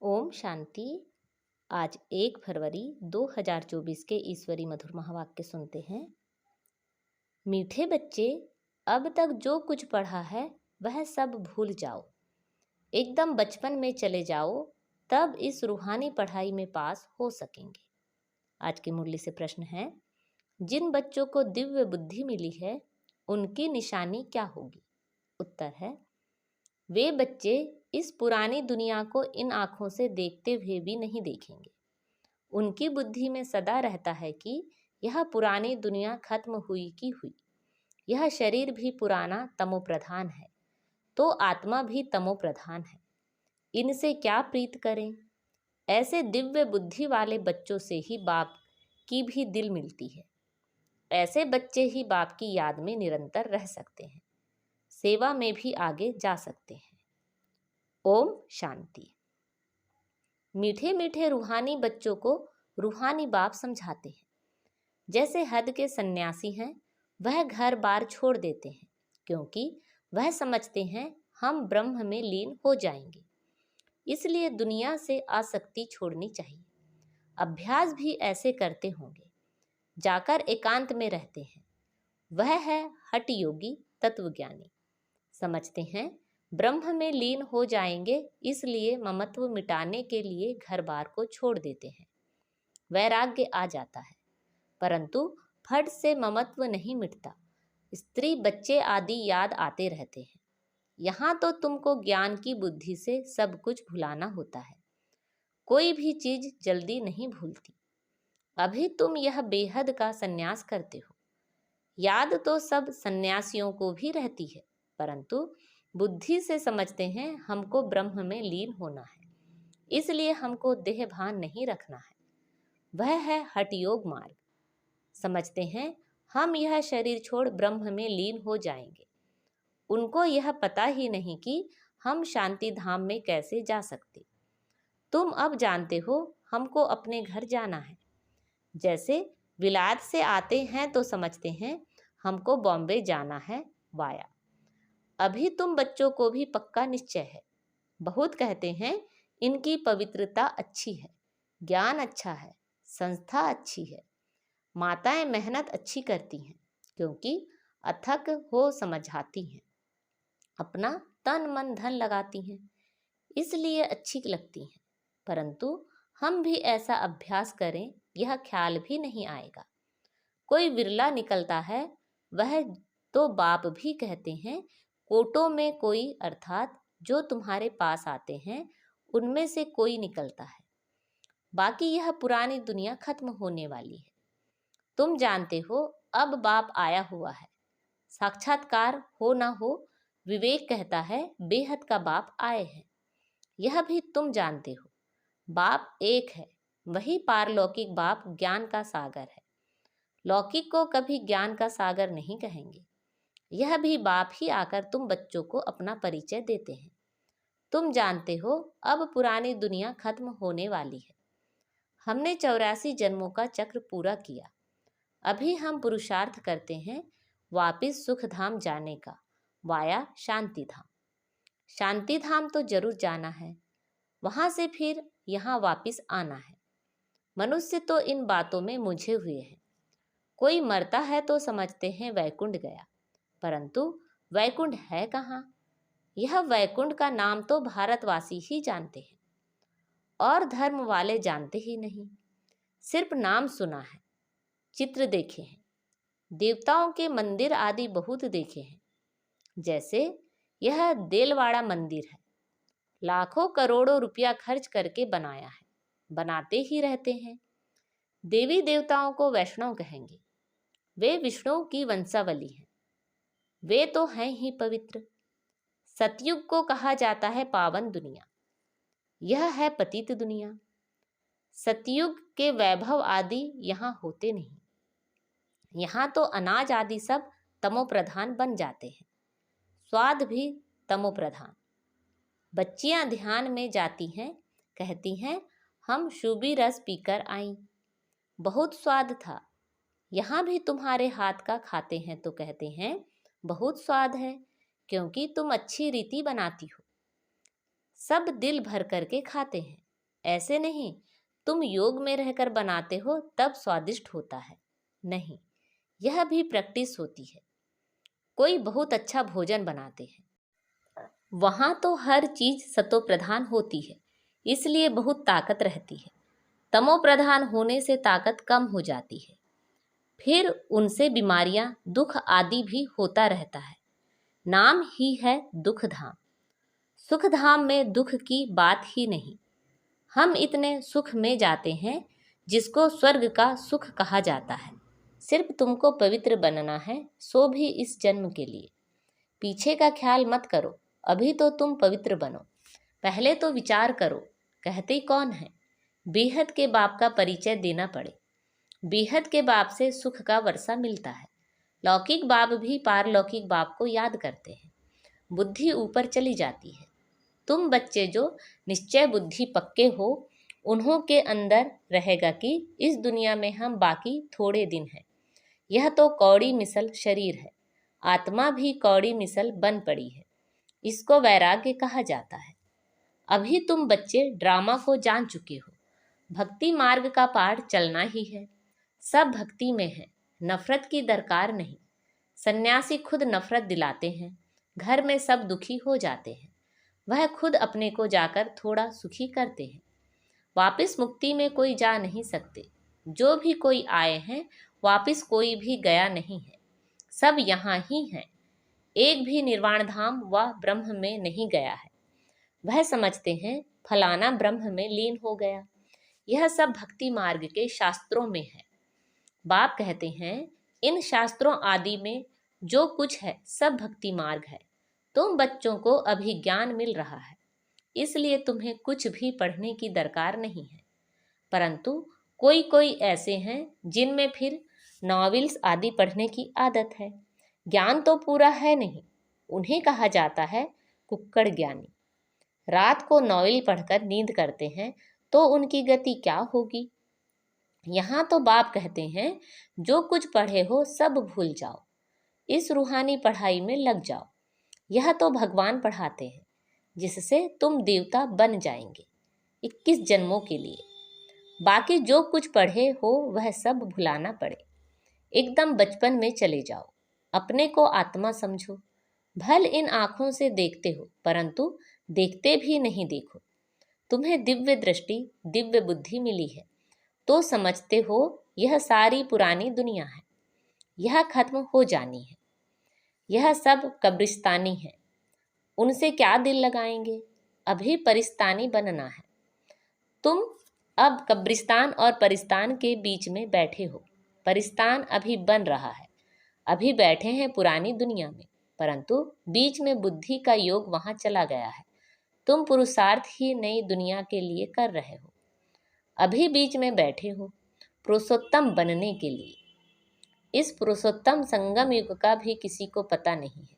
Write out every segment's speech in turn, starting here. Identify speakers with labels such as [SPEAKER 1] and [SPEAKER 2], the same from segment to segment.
[SPEAKER 1] ओम शांति। आज 1 फरवरी 2024 के ईश्वरी मधुर महावाक्य सुनते हैं। मीठे बच्चे, अब तक जो कुछ पढ़ा है वह सब भूल जाओ। एकदम बचपन में चले जाओ, तब इस रूहानी पढ़ाई में पास हो सकेंगे। आज की मुरली से प्रश्न है, जिन बच्चों को दिव्य बुद्धि मिली है उनकी निशानी क्या होगी? उत्तर है, वे बच्चे इस पुरानी दुनिया को इन आँखों से देखते हुए भी नहीं देखेंगे। उनकी बुद्धि में सदा रहता है कि यह पुरानी दुनिया खत्म हुई की हुई, यह शरीर भी पुराना तमोप्रधान है, तो आत्मा भी तमोप्रधान है। इनसे क्या प्रीत करें? ऐसे दिव्य बुद्धि वाले बच्चों से ही बाप की भी दिल मिलती है। ऐसे बच्चे ही बाप की याद में निरंतर रह सकते हैं, सेवा में भी आगे जा सकते हैं। ओम शांति। मीठे मीठे रूहानी बच्चों को रूहानी बाप समझाते हैं। जैसे हद के सन्यासी हैं, वह घर बार छोड़ देते हैं क्योंकि वह समझते हैं हम ब्रह्म में लीन हो जाएंगे। इसलिए दुनिया से आसक्ति छोड़नी चाहिए। अभ्यास भी ऐसे करते होंगे, जाकर एकांत में रहते हैं। वह है हठ योगी तत्वज्ञानी। समझते हैं ब्रह्म में लीन हो जाएंगे, इसलिए ममत्व मिटाने के लिए घर बार को छोड़ देते हैं। वैराग्य आ जाता है, परंतु फट से ममत्व नहीं मिटता। स्त्री बच्चे आदि याद आते रहते हैं। यहाँ तो तुमको ज्ञान की बुद्धि से सब कुछ भुलाना होता है। कोई भी चीज जल्दी नहीं भूलती। अभी तुम यह बेहद का संन्यास करते हो। याद तो सब सन्यासियों को भी रहती है, परंतु बुद्धि से समझते हैं हमको ब्रह्म में लीन होना है, इसलिए हमको देह भान नहीं रखना है। वह है हठ योग मार्ग। समझते हैं हम यह शरीर छोड़ ब्रह्म में लीन हो जाएंगे। उनको यह पता ही नहीं कि हम शांति धाम में कैसे जा सकते। तुम अब जानते हो हमको अपने घर जाना है। जैसे विलायत से आते हैं तो समझते हैं हमको बॉम्बे जाना है वाया। अभी तुम बच्चों को भी पक्का निश्चय है। बहुत कहते हैं इनकी पवित्रता अच्छी है, ज्ञान अच्छा है, संस्था अच्छी है, माताएं मेहनत अच्छी करती हैं क्योंकि अथक हो समझाती हैं, अपना तन मन धन लगाती हैं, इसलिए अच्छी लगती हैं। परंतु हम भी ऐसा अभ्यास करें, यह ख्याल भी नहीं आएगा। कोई विरला निकलता है, वह तो बाप भी कहते हैं कोटों में कोई, अर्थात जो तुम्हारे पास आते हैं उनमें से कोई निकलता है। बाकी यह पुरानी दुनिया खत्म होने वाली है। तुम जानते हो अब बाप आया हुआ है। साक्षात्कार हो ना हो, विवेक कहता है बेहद का बाप आए हैं। यह भी तुम जानते हो, बाप एक है। वही पारलौकिक बाप ज्ञान का सागर है। लौकिक को कभी ज्ञान का सागर नहीं कहेंगे। यह भी बाप ही आकर तुम बच्चों को अपना परिचय देते हैं। तुम जानते हो अब पुरानी दुनिया खत्म होने वाली है। हमने 84 जन्मों का चक्र पूरा किया। अभी हम पुरुषार्थ करते हैं वापिस सुख धाम जाने का, वाया शांति धाम। शांति धाम तो जरूर जाना है, वहां से फिर यहाँ वापिस आना है। मनुष्य तो इन बातों में मुझे हुए हैं। कोई मरता है तो समझते हैं वैकुंठ गया, परंतु वैकुंठ है कहाँ? यह वैकुंठ का नाम तो भारतवासी ही जानते हैं और धर्म वाले जानते ही नहीं। सिर्फ नाम सुना है, चित्र देखे हैं, देवताओं के मंदिर आदि बहुत देखे हैं। जैसे यह देलवाड़ा मंदिर है, लाखों करोड़ों रुपया खर्च करके बनाया है, बनाते ही रहते हैं। देवी देवताओं को वैष्णव कहेंगे, वे विष्णु की वंशावली हैं। वे तो हैं ही पवित्र। सतयुग को कहा जाता है पावन दुनिया, यह है पतित दुनिया। सतयुग के वैभव आदि यहाँ होते नहीं। यहाँ तो अनाज आदि सब तमोप्रधान बन जाते हैं, स्वाद भी तमोप्रधान। बच्चियाँ ध्यान में जाती हैं, कहती हैं हम शुभी रस पीकर आईं, बहुत स्वाद था। यहाँ भी तुम्हारे हाथ का खाते हैं तो कहते हैं बहुत स्वाद है, क्योंकि तुम अच्छी रीति बनाती हो। सब दिल भर करके खाते हैं, ऐसे नहीं तुम योग में रहकर बनाते हो तब स्वादिष्ट होता है, नहीं, यह भी प्रैक्टिस होती है। कोई बहुत अच्छा भोजन बनाते हैं, वहाँ तो हर चीज सतो प्रधान होती है, इसलिए बहुत ताकत रहती है। तमो प्रधान होने से ताकत कम हो जाती है, फिर उनसे बीमारियां, दुख आदि भी होता रहता है। नाम ही है दुख धाम। सुख धाम में दुख की बात ही नहीं। हम इतने सुख में जाते हैं जिसको स्वर्ग का सुख कहा जाता है। सिर्फ तुमको पवित्र बनना है, सो भी इस जन्म के लिए। पीछे का ख्याल मत करो, अभी तो तुम पवित्र बनो। पहले तो विचार करो, कहते कौन है? बेहद के बाप का परिचय देना पड़े। बेहद के बाप से सुख का वर्षा मिलता है। लौकिक बाप भी पारलौकिक बाप को याद करते हैं। बुद्धि ऊपर चली जाती है। तुम बच्चे जो निश्चय बुद्धि पक्के हो, उन्हों के अंदर रहेगा कि इस दुनिया में हम बाकी थोड़े दिन हैं। यह तो कौड़ी मिसल शरीर है, आत्मा भी कौड़ी मिसल बन पड़ी है। इसको वैराग्य कहा जाता है। अभी तुम बच्चे ड्रामा को जान चुके हो। भक्ति मार्ग का पाठ चलना ही है। सब भक्ति में है, नफरत की दरकार नहीं। सन्यासी खुद नफरत दिलाते हैं, घर में सब दुखी हो जाते हैं। वह खुद अपने को जाकर थोड़ा सुखी करते हैं। वापिस मुक्ति में कोई जा नहीं सकते। जो भी कोई आए हैं, वापिस कोई भी गया नहीं है। सब यहाँ ही हैं। एक भी निर्वाण धाम व ब्रह्म में नहीं गया है। वह समझते हैं फलाना ब्रह्म में लीन हो गया। यह सब भक्ति मार्ग के शास्त्रों में है। बाप कहते हैं इन शास्त्रों आदि में जो कुछ है सब भक्ति मार्ग है। तुम बच्चों को अभी ज्ञान मिल रहा है, इसलिए तुम्हें कुछ भी पढ़ने की दरकार नहीं है। परंतु कोई कोई ऐसे हैं जिनमें फिर नॉवेल्स आदि पढ़ने की आदत है। ज्ञान तो पूरा है नहीं, उन्हें कहा जाता है कुक्कड़ ज्ञानी। रात को नॉवेल पढ़कर नींद करते हैं तो उनकी गति क्या होगी? यहाँ तो बाप कहते हैं जो कुछ पढ़े हो सब भूल जाओ, इस रूहानी पढ़ाई में लग जाओ। यह तो भगवान पढ़ाते हैं जिससे तुम देवता बन जाएंगे 21 जन्मों के लिए। बाकी जो कुछ पढ़े हो वह सब भुलाना पड़े। एकदम बचपन में चले जाओ, अपने को आत्मा समझो। भल इन आँखों से देखते हो, परंतु देखते भी नहीं देखो। तुम्हें दिव्य दृष्टि, दिव्य बुद्धि मिली है तो समझते हो यह सारी पुरानी दुनिया है, यह खत्म हो जानी है। यह सब कब्रिस्तानी है, उनसे क्या दिल लगाएंगे? अभी परिस्तानी बनना है। तुम अब कब्रिस्तान और परिस्तान के बीच में बैठे हो। परिस्तान अभी बन रहा है, अभी बैठे हैं पुरानी दुनिया में, परंतु बीच में बुद्धि का योग वहां चला गया है। तुम पुरुषार्थ ही नई दुनिया के लिए कर रहे हो। अभी बीच में बैठे हो पुरुषोत्तम बनने के लिए। इस पुरुषोत्तम संगम युग का भी किसी को पता नहीं है।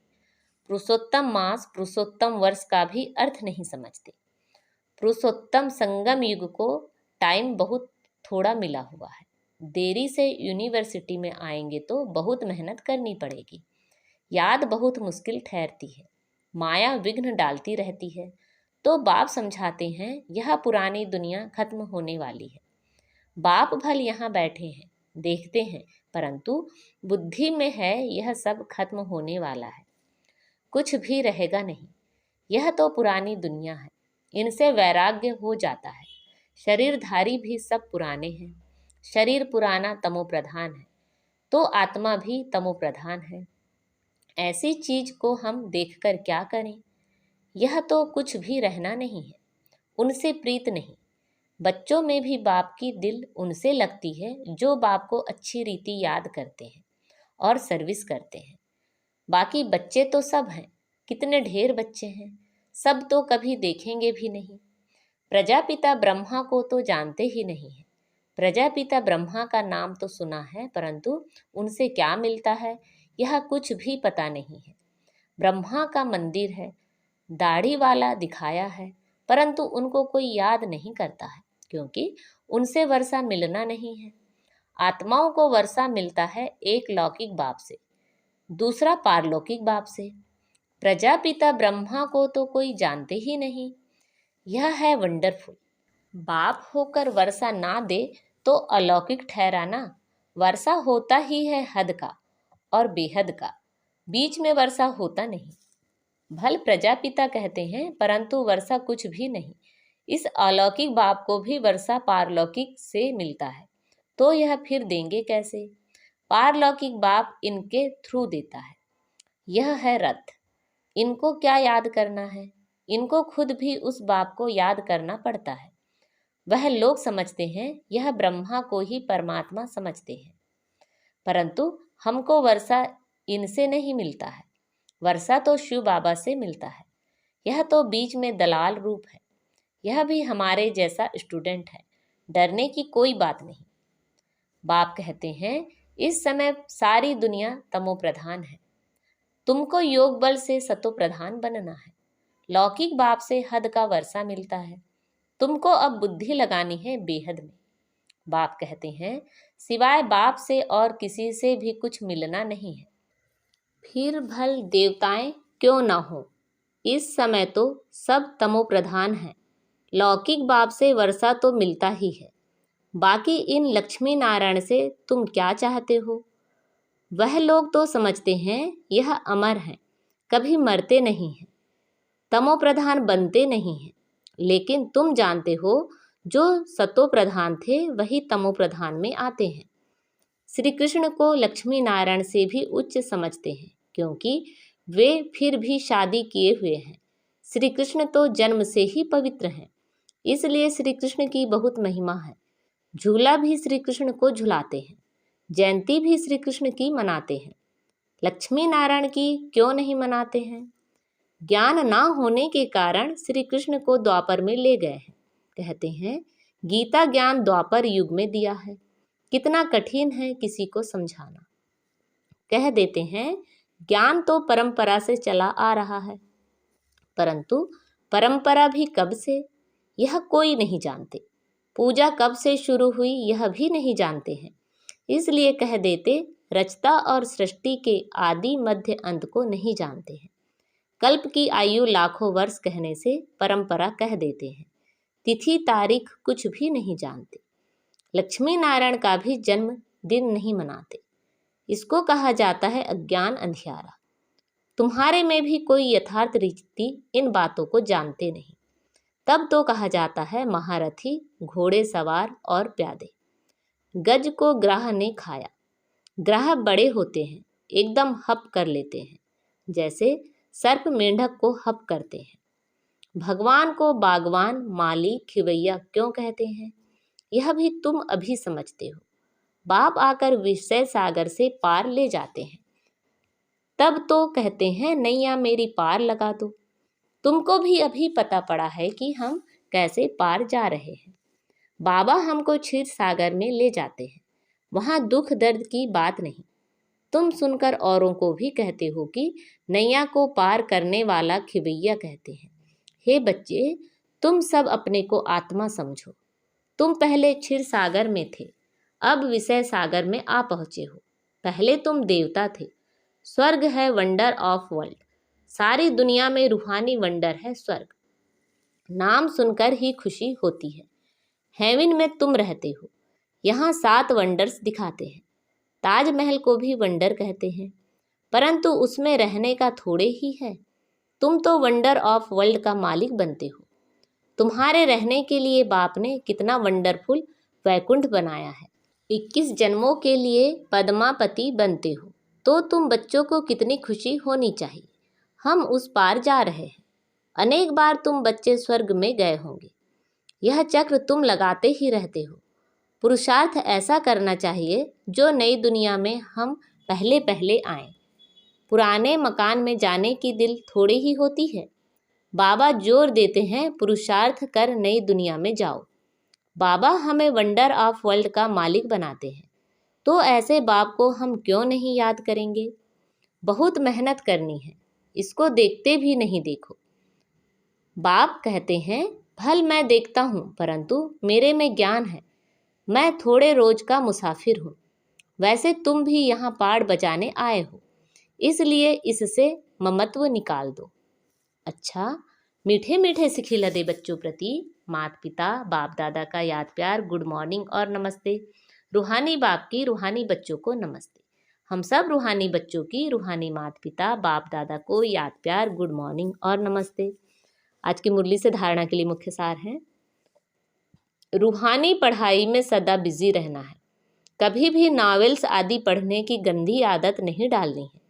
[SPEAKER 1] पुरुषोत्तम मास, पुरुषोत्तम वर्ष का भी अर्थ नहीं समझते। पुरुषोत्तम संगम युग को टाइम बहुत थोड़ा मिला हुआ है। देरी से यूनिवर्सिटी में आएंगे तो बहुत मेहनत करनी पड़ेगी। याद बहुत मुश्किल ठहरती है, माया विघ्न डालती रहती है। तो बाप समझाते हैं यह पुरानी दुनिया खत्म होने वाली है। बाप भल यहाँ बैठे हैं, देखते हैं, परंतु बुद्धि में है यह सब खत्म होने वाला है, कुछ भी रहेगा नहीं। यह तो पुरानी दुनिया है, इनसे वैराग्य हो जाता है। शरीरधारी भी सब पुराने हैं। शरीर पुराना तमो प्रधान है तो आत्मा भी तमो प्रधान है। ऐसी चीज को हम देखकर क्या करें? यह तो कुछ भी रहना नहीं है, उनसे प्रीत नहीं। बच्चों में भी बाप की दिल उनसे लगती है जो बाप को अच्छी रीति याद करते हैं और सर्विस करते हैं। बाकी बच्चे तो सब हैं, कितने ढेर बच्चे हैं, सब तो कभी देखेंगे भी नहीं। प्रजापिता ब्रह्मा को तो जानते ही नहीं है। प्रजापिता ब्रह्मा का नाम तो सुना है, परंतु उनसे क्या मिलता है यह कुछ भी पता नहीं है। ब्रह्मा का मंदिर है, दाढ़ी वाला दिखाया है, परंतु उनको कोई याद नहीं करता है, क्योंकि उनसे वर्षा मिलना नहीं है। आत्माओं को वर्षा मिलता है एक लौकिक बाप से, दूसरा पारलौकिक बाप से। प्रजापिता ब्रह्मा को तो कोई जानते ही नहीं। यह है वंडरफुल। बाप होकर वर्षा ना दे तो अलौकिक ठहराना। वर्षा होता ही है हद का और बेहद का, बीच में वर्षा होता नहीं। भल प्रजापिता कहते हैं, परंतु वर्षा कुछ भी नहीं। इस अलौकिक बाप को भी वर्षा पारलौकिक से मिलता है, तो यह फिर देंगे कैसे? पारलौकिक बाप इनके थ्रू देता है। यह है रथ। इनको क्या याद करना है? इनको खुद भी उस बाप को याद करना पड़ता है। वह लोग समझते हैं, यह ब्रह्मा को ही परमात्मा समझते हैं, परंतु हमको वर्षा इनसे नहीं मिलता है। वर्षा तो शिव बाबा से मिलता है। यह तो बीच में दलाल रूप है। यह भी हमारे जैसा स्टूडेंट है। डरने की कोई बात नहीं। बाप कहते हैं, इस समय सारी दुनिया तमो प्रधान है। तुमको योग बल से सतो प्रधान बनना है। लौकिक बाप से हद का वर्षा मिलता है। तुमको अब बुद्धि लगानी है बेहद में। बाप कहते हैं, सिवाय बाप से और किसी से भी कुछ मिलना नहीं है। फिर भल देवताएं क्यों ना हो, इस समय तो सब तमो प्रधान है। लौकिक बाप से वर्षा तो मिलता ही है। बाकी इन लक्ष्मी नारायण से तुम क्या चाहते हो? वह लोग तो समझते हैं यह अमर हैं, कभी मरते नहीं हैं, तमो प्रधान बनते नहीं हैं। लेकिन तुम जानते हो, जो सतो प्रधान थे वही तमो प्रधान में आते हैं। श्री कृष्ण को लक्ष्मी नारायण से भी उच्च समझते हैं, क्योंकि वे फिर भी शादी किए हुए हैं। श्री कृष्ण तो जन्म से ही पवित्र हैं, इसलिए श्री कृष्ण की बहुत महिमा है। झूला भी श्री कृष्ण को झुलाते हैं, जयंती भी श्री कृष्ण की मनाते हैं। लक्ष्मी नारायण की क्यों नहीं मनाते हैं? ज्ञान ना होने के कारण श्री कृष्ण को द्वापर में ले गए हैं। कहते हैं, गीता ज्ञान द्वापर युग में दिया है। कितना कठिन है किसी को समझाना। कह देते हैं, ज्ञान तो परंपरा से चला आ रहा है, परंतु परंपरा भी कब से, यह कोई नहीं जानते। पूजा कब से शुरू हुई, यह भी नहीं जानते हैं। इसलिए कह देते, रचता और सृष्टि के आदि मध्य अंत को नहीं जानते हैं। कल्प की आयु लाखों वर्ष कहने से परंपरा कह देते हैं। तिथि तारीख कुछ भी नहीं जानते। लक्ष्मी नारायण का भी जन्म दिन नहीं मनाते। इसको कहा जाता है अज्ञान अंधियारा। तुम्हारे में भी कोई यथार्थ रीति इन बातों को जानते नहीं। तब तो कहा जाता है महारथी, घोड़े सवार और प्यादे। गज को ग्राह ने खाया। ग्राह बड़े होते हैं, एकदम हप कर लेते हैं, जैसे सर्प मेंढक को हप करते हैं। भगवान को बागवान, माली, खिवैया क्यों कहते हैं, यह भी तुम अभी समझते हो। बाप आकर विषय सागर से पार ले जाते हैं, तब तो कहते हैं नैया मेरी पार लगा दो। तुमको भी अभी पता पड़ा है कि हम कैसे पार जा रहे हैं। बाबा हमको क्षीर सागर में ले जाते हैं। वहाँ दुख दर्द की बात नहीं। तुम सुनकर औरों को भी कहते हो कि नैया को पार करने वाला खिवैया कहते हैं। हे बच्चे, तुम सब अपने को आत्मा समझो। तुम पहले क्षीर सागर में थे, अब विषय सागर में आ पहुँचे हो। पहले तुम देवता थे। स्वर्ग है वंडर ऑफ वर्ल्ड। सारी दुनिया में रूहानी वंडर है स्वर्ग। नाम सुनकर ही खुशी होती है। हेवन में तुम रहते हो। यहाँ 7 वंडर्स दिखाते हैं। ताजमहल को भी वंडर कहते हैं, परंतु उसमें रहने का थोड़े ही है। तुम तो वंडर ऑफ वर्ल्ड का मालिक बनते हो। तुम्हारे रहने के लिए बाप ने कितना वंडरफुल वैकुंठ बनाया है। 21 जन्मों के लिए पद्मापति बनते हो, तो तुम बच्चों को कितनी खुशी होनी चाहिए। हम उस पार जा रहे हैं। अनेक बार तुम बच्चे स्वर्ग में गए होंगे। यह चक्र तुम लगाते ही रहते हो। पुरुषार्थ ऐसा करना चाहिए जो नई दुनिया में हम पहले पहले आएं। पुराने मकान में जाने की दिल थोड़ी ही होती है। बाबा जोर देते हैं, पुरुषार्थ कर नई दुनिया में जाओ। बाबा हमें वंडर ऑफ वर्ल्ड का मालिक बनाते हैं, तो ऐसे बाप को हम क्यों नहीं याद करेंगे। बहुत मेहनत करनी है, इसको देखते भी नहीं देखो। बाप कहते हैं, भल मैं देखता हूँ, परंतु मेरे में ज्ञान है। मैं थोड़े रोज का मुसाफिर हूँ। वैसे तुम भी यहाँ पाड़ बजाने आए हो, इसलिए इससे ममत्व निकाल दो। अच्छा, मीठे मीठे से खिलते बच्चों प्रति माता पिता बाप दादा का याद प्यार, गुड मॉर्निंग और नमस्ते। रूहानी बाप की रूहानी बच्चों को नमस्ते। हम सब रूहानी बच्चों की रूहानी माता पिता बाप दादा को याद प्यार, गुड मॉर्निंग और नमस्ते। आज की मुरली से धारणा के लिए मुख्य सार है, रूहानी पढ़ाई में सदा बिजी रहना है। कभी भी नॉवेल्स आदि पढ़ने की गंदी आदत नहीं डालनी है।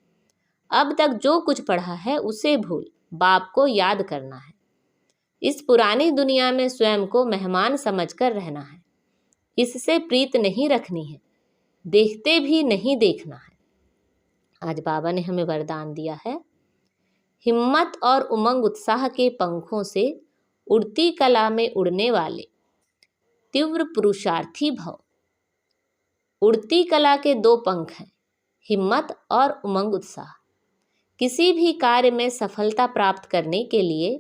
[SPEAKER 1] अब तक जो कुछ पढ़ा है उसे भूल बाप को याद करना है। इस पुरानी दुनिया में स्वयं को मेहमान समझकर रहना है। इससे प्रीत नहीं रखनी है, देखते भी नहीं देखना है। आज बाबा ने हमें वरदान दिया है, हिम्मत और उमंग उत्साह के पंखों से उड़ती कला में उड़ने वाले तीव्र पुरुषार्थी भव। उड़ती कला के दो पंख हैं, हिम्मत और उमंग उत्साह। किसी भी कार्य में सफलता प्राप्त करने के लिए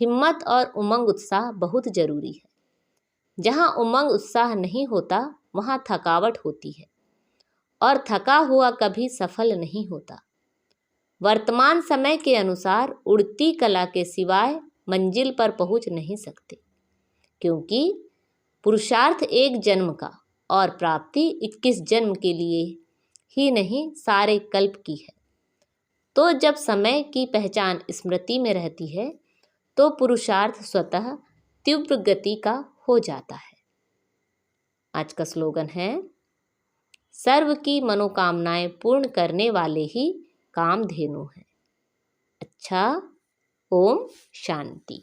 [SPEAKER 1] हिम्मत और उमंग उत्साह बहुत जरूरी है। जहाँ उमंग उत्साह नहीं होता वहाँ थकावट होती है और थका हुआ कभी सफल नहीं होता। वर्तमान समय के अनुसार उड़ती कला के सिवाय मंजिल पर पहुँच नहीं सकते, क्योंकि पुरुषार्थ एक जन्म का और प्राप्ति 21 जन्म के लिए ही नहीं, सारे कल्प की है। तो जब समय की पहचान स्मृति में रहती है तो पुरुषार्थ स्वतः तीव्र गति का हो जाता है। आज का स्लोगन है, सर्व की मनोकामनाएं पूर्ण करने वाले ही कामधेनु हैं। अच्छा, ओम शांति।